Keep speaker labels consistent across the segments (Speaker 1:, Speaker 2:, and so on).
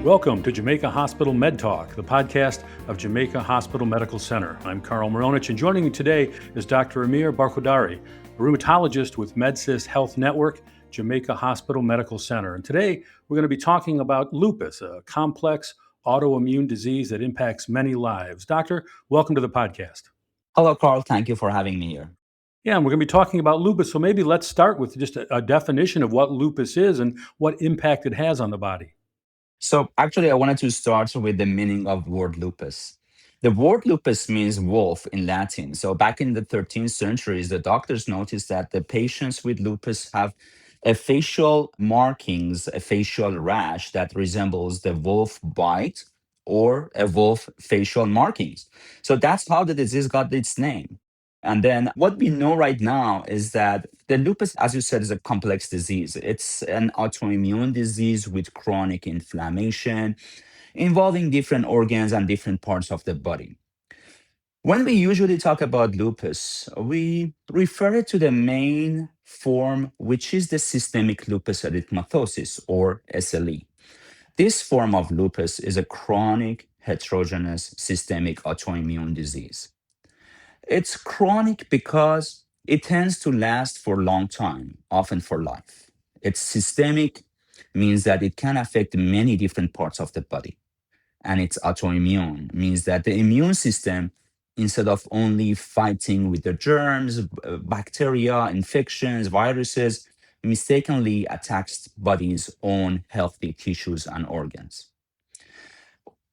Speaker 1: Welcome to Jamaica Hospital Med Talk, the podcast of Jamaica Hospital Medical Center. I'm Carl Maronich, and joining me today is Dr. Amir Barkhodari, a rheumatologist with MedSys Health Network, Jamaica Hospital Medical Center. And today we're going to be talking about lupus, a complex autoimmune disease that impacts many lives. Doctor, welcome to the podcast.
Speaker 2: Hello, Carl. Thank you for having me here.
Speaker 1: Yeah, and we're going to be talking about lupus. So maybe let's start with just a definition of what lupus is and what impact it has on the body.
Speaker 2: So, actually, I wanted to start with the meaning of word lupus. The word lupus means wolf in Latin. So, back in the 13th centuries, the doctors noticed that the patients with lupus have a facial markings, a facial rash that resembles the wolf bite or a wolf facial markings. So, that's how the disease got its name. And then what we know right now is that the lupus, as you said, is a complex disease. It's an autoimmune disease with chronic inflammation involving different organs and different parts of the body. When we usually talk about lupus, we refer to the main form, which is the systemic lupus erythematosus or SLE. This form of lupus is a chronic heterogeneous systemic autoimmune disease. It's chronic because it tends to last for a long time, often for life. It's systemic, means that it can affect many different parts of the body. And it's autoimmune, means that the immune system, instead of only fighting with the germs, bacteria, infections, viruses, mistakenly attacks body's own healthy tissues and organs.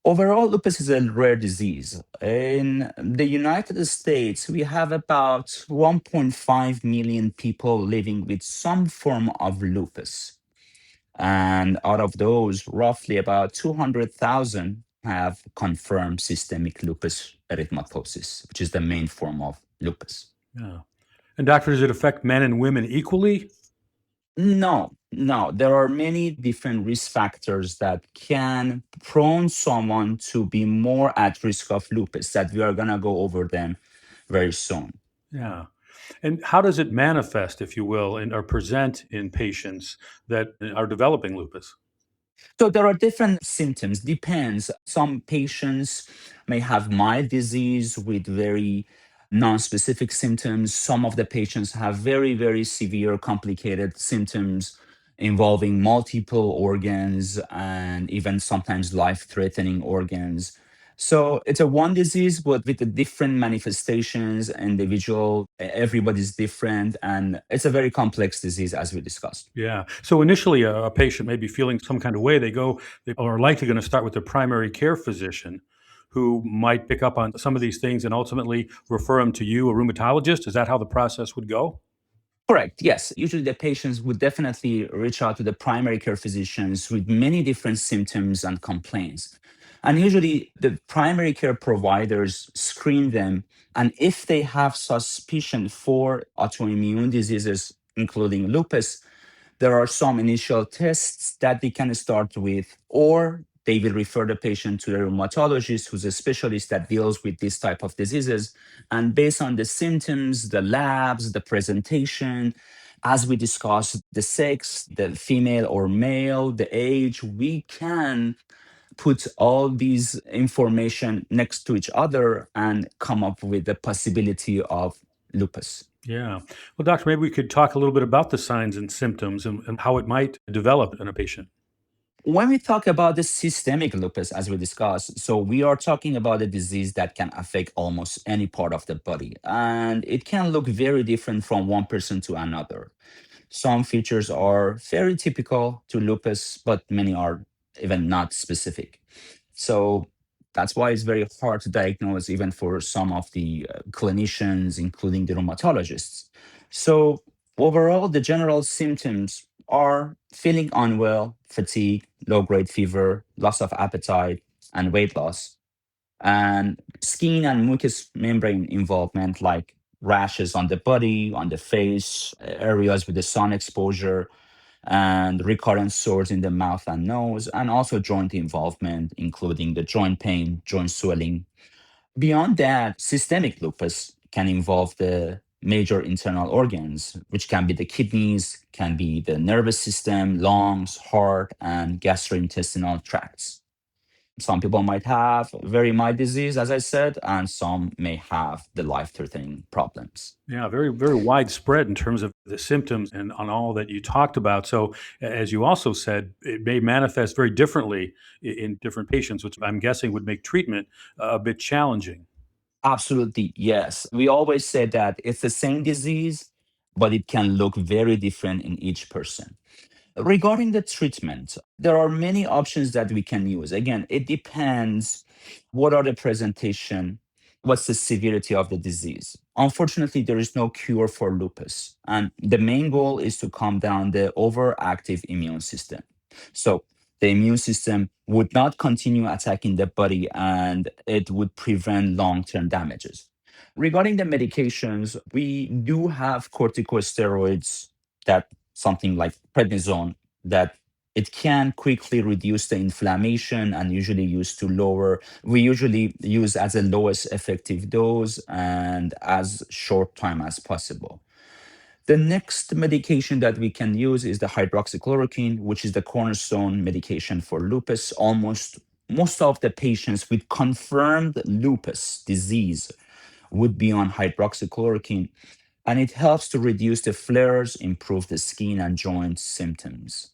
Speaker 2: Overall, lupus is a rare disease. In the United States, we have about 1.5 million people living with some form of lupus. And out of those, roughly about 200,000 have confirmed systemic lupus erythematosus, which is the main form of lupus.
Speaker 1: Yeah. And doctor, does it affect men and women equally?
Speaker 2: No. There are many different risk factors that can prone someone to be more at risk of lupus that we are going to go over them very soon.
Speaker 1: Yeah. And how does it manifest, if you will, or present in patients that are developing lupus?
Speaker 2: So there are different symptoms, depends. Some patients may have mild disease with very non-specific symptoms. Some of the patients have very, very severe, complicated symptoms involving multiple organs and even sometimes life-threatening organs. So it's a one disease, but with the different manifestations, individual, everybody's different, and it's a very complex disease as we discussed.
Speaker 1: Yeah. So initially, a patient may be feeling some kind of way. They are likely going to start with their primary care physician, who might pick up on some of these things and ultimately refer them to you, a rheumatologist. Is that how the process would go?
Speaker 2: Correct. Yes. Usually the patients would definitely reach out to the primary care physicians with many different symptoms and complaints. And usually the primary care providers screen them. And if they have suspicion for autoimmune diseases, including lupus, there are some initial tests that they can start with, or they will refer the patient to a rheumatologist who's a specialist that deals with this type of diseases. And based on the symptoms, the labs, the presentation, as we discussed, the sex, the female or male, the age, we can put all these information next to each other and come up with the possibility of lupus.
Speaker 1: Yeah. Well, doctor, maybe we could talk a little bit about the signs and symptoms and how it might develop in a patient.
Speaker 2: When we talk about the systemic lupus, as we discussed, so we are talking about a disease that can affect almost any part of the body, and it can look very different from one person to another. Some features are very typical to lupus, but many are even not specific. So that's why it's very hard to diagnose, even for some of the clinicians, including the rheumatologists. So, overall, the general symptoms are feeling unwell, fatigue, low grade fever, loss of appetite, and weight loss, and skin and mucous membrane involvement, like rashes on the body, on the face, areas with the sun exposure, and recurrent sores in the mouth and nose, and also joint involvement, including the joint pain, joint swelling. Beyond that, systemic lupus can involve the major internal organs, which can be the kidneys, can be the nervous system, lungs, heart, and gastrointestinal tracts. Some people might have very mild disease, as I said, and some may have the life-threatening problems.
Speaker 1: Yeah, very, very widespread in terms of the symptoms and on all that you talked about. So, as you also said, it may manifest very differently in different patients, which I'm guessing would make treatment a bit challenging.
Speaker 2: Absolutely, yes. We always say that it's the same disease, but it can look very different in each person. Regarding the treatment, there are many options that we can use. Again, it depends what are the presentation, what's the severity of the disease. Unfortunately, there is no cure for lupus, and the main goal is to calm down the overactive immune system. So the immune system would not continue attacking the body and it would prevent long-term damages. Regarding the medications, we do have corticosteroids, that something like prednisone, that it can quickly reduce the inflammation and usually used to lower, we usually use as a lowest effective dose and as short time as possible. The next medication that we can use is the hydroxychloroquine, which is the cornerstone medication for lupus. Almost most of the patients with confirmed lupus disease would be on hydroxychloroquine, and it helps to reduce the flares, improve the skin and joint symptoms.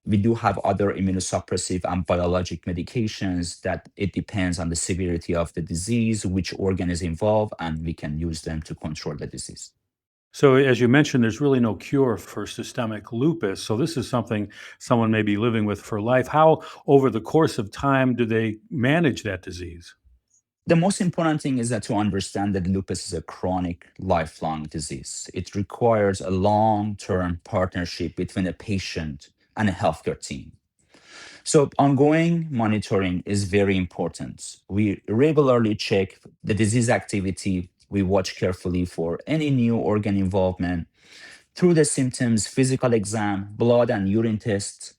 Speaker 2: We do have other immunosuppressive and biologic medications that it depends on the severity of the disease, which organ is involved, and we can use them to control the disease.
Speaker 1: So, as you mentioned, there's really no cure for systemic lupus. So, this is something someone may be living with for life. How, over the course of time, do they manage that disease?
Speaker 2: The most important thing is that to understand that lupus is a chronic, lifelong disease. It requires a long term partnership between a patient and a healthcare team. So, ongoing monitoring is very important. We regularly check the disease activity. We watch carefully for any new organ involvement through the symptoms, physical exam, blood and urine tests.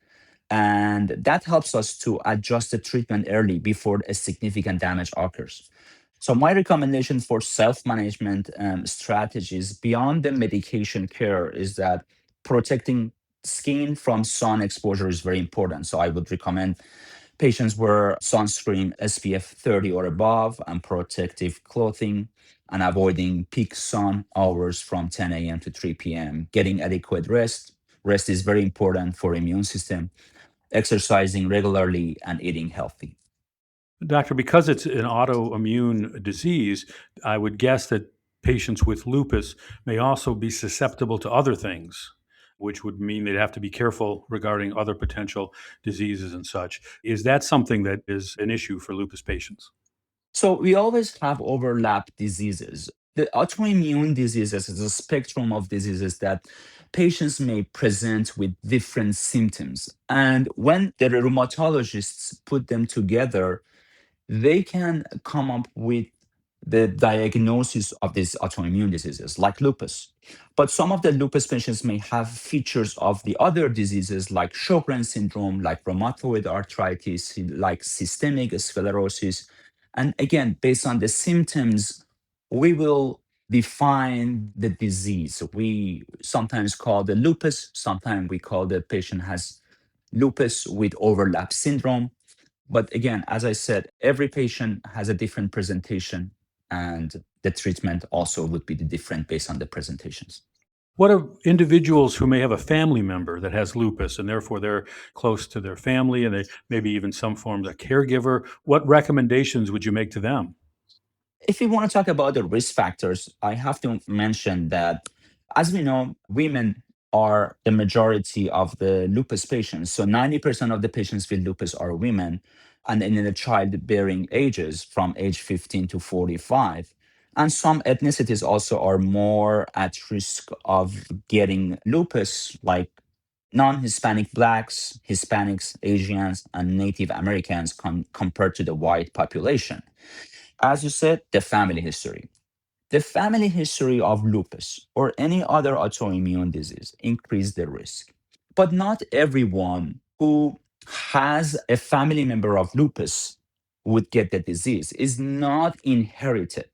Speaker 2: And that helps us to adjust the treatment early before a significant damage occurs. So, my recommendation for self management strategies beyond the medication care is that protecting skin from sun exposure is very important. So, I would recommend patients wear sunscreen SPF 30 or above and protective clothing, and avoiding peak sun hours from 10 a.m. to 3 p.m. Getting adequate rest. Rest is very important for immune system. Exercising regularly and eating healthy.
Speaker 1: Doctor, because it's an autoimmune disease, I would guess that patients with lupus may also be susceptible to other things, which would mean they'd have to be careful regarding other potential diseases and such. Is that something that is an issue for lupus patients?
Speaker 2: So we always have overlap diseases. The autoimmune diseases is a spectrum of diseases that patients may present with different symptoms. And when the rheumatologists put them together, they can come up with the diagnosis of these autoimmune diseases like lupus. But some of the lupus patients may have features of the other diseases like Sjogren's syndrome, like rheumatoid arthritis, like systemic sclerosis. And again, based on the symptoms, we will define the disease. We sometimes call the lupus, sometimes we call the patient has lupus with overlap syndrome. But again, as I said, every patient has a different presentation, and the treatment also would be different based on the presentations.
Speaker 1: What are individuals who may have a family member that has lupus and therefore they're close to their family and they maybe even some form of caregiver? What recommendations would you make to them?
Speaker 2: If we want to talk about the risk factors, I have to mention that, as we know, women are the majority of the lupus patients. So 90% of the patients with lupus are women, and in the childbearing ages from age 15 to 45. And some ethnicities also are more at risk of getting lupus, like non Hispanic Blacks, Hispanics, Asians, and Native Americans compared to the white population. As you said, the family history. The family history of lupus or any other autoimmune disease increase the risk. But not everyone who has a family member of lupus would get the disease. It's not inherited.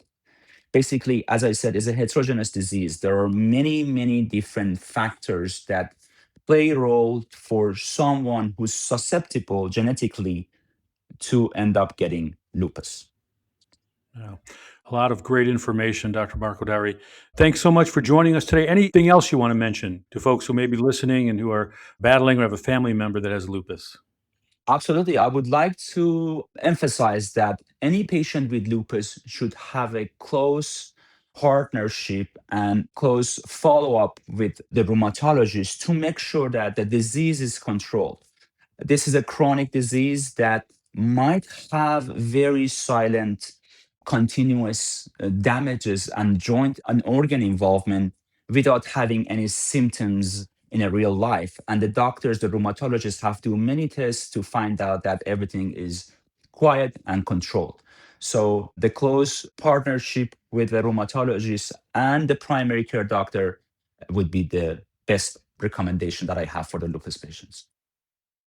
Speaker 2: Basically, as I said, it's a heterogeneous disease. There are many, many different factors that play a role for someone who's susceptible genetically to end up getting lupus.
Speaker 1: Yeah. A lot of great information, Dr. Barkhodari. Thanks so much for joining us today. Anything else you want to mention to folks who may be listening and who are battling or have a family member that has lupus?
Speaker 2: Absolutely. I would like to emphasize that any patient with lupus should have a close partnership and close follow up with the rheumatologist to make sure that the disease is controlled. This is a chronic disease that might have very silent, continuous damages and joint and organ involvement without having any symptoms in a real life. And the doctors, the rheumatologists, have to do many tests to find out that everything is quiet and controlled. So the close partnership with the rheumatologist and the primary care doctor would be the best recommendation that I have for the lupus patients.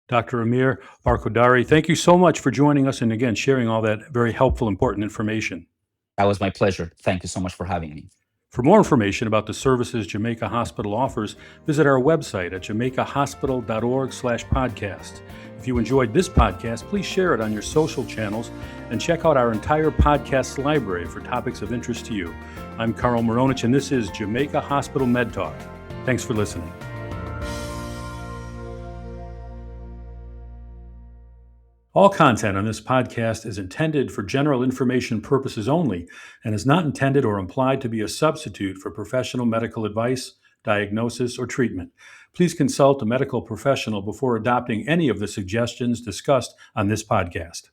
Speaker 1: Dr. Amir Barkhodari, thank you so much for joining us and again sharing all that very helpful, important information.
Speaker 2: That was my pleasure. Thank you so much for having me.
Speaker 1: For more information about the services Jamaica Hospital offers, visit our website at jamaicahospital.org/podcast. If you enjoyed this podcast, please share it on your social channels and check out our entire podcast library for topics of interest to you. I'm Carl Maronich, and this is Jamaica Hospital Med Talk. Thanks for listening. All content on this podcast is intended for general information purposes only and is not intended or implied to be a substitute for professional medical advice, diagnosis, or treatment. Please consult a medical professional before adopting any of the suggestions discussed on this podcast.